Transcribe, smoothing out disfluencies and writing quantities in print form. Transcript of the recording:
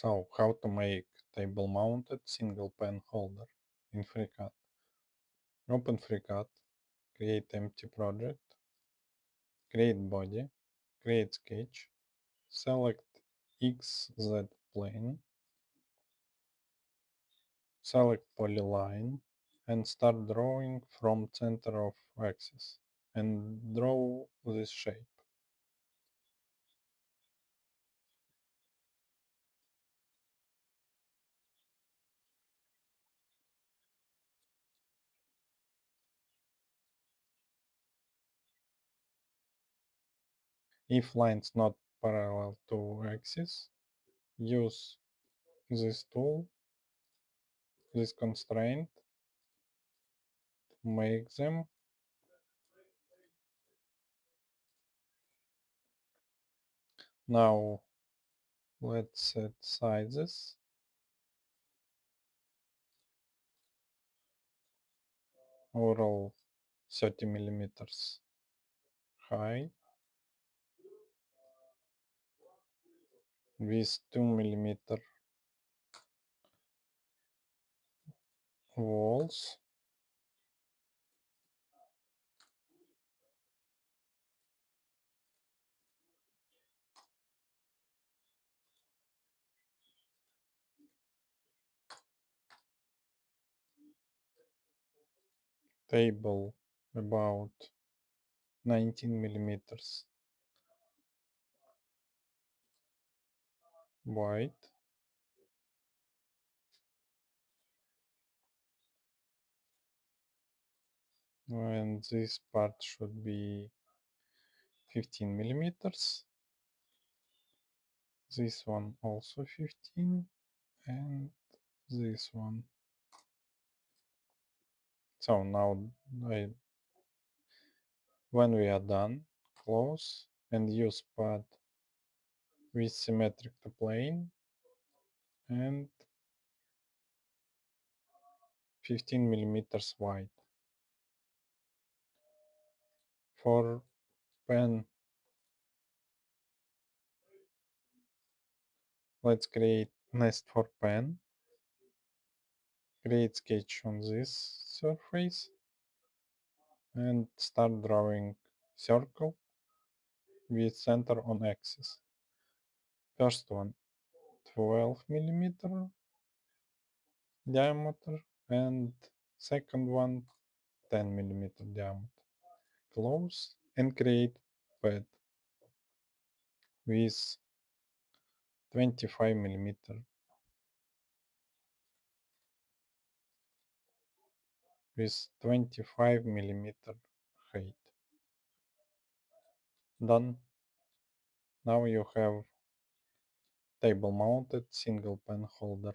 So, how to make table-mounted single pen holder in FreeCad. Open FreeCad, create empty project, create body, create sketch, select XZ plane, select polyline, and start drawing from center of axis, and draw this shape. If lines not parallel to axis, use this tool, this constraint, to make them. Now let's set sizes. Overall 30 millimeters high with 2 millimeter walls. Table about 19 millimeters wide. And this part should be 15 millimeters. This one also 15, and this one. So now when we are done, close and use pad with symmetric to plane and 15 millimeters wide. For pen, let's create nest for pen. Create sketch on this surface and start drawing circle with center on axis. First one 12 millimeter diameter and second one 10 millimeter diameter. Close and create pad with 25 millimeter with 25 millimeter height. Done. Now you have table mounted single pen holder.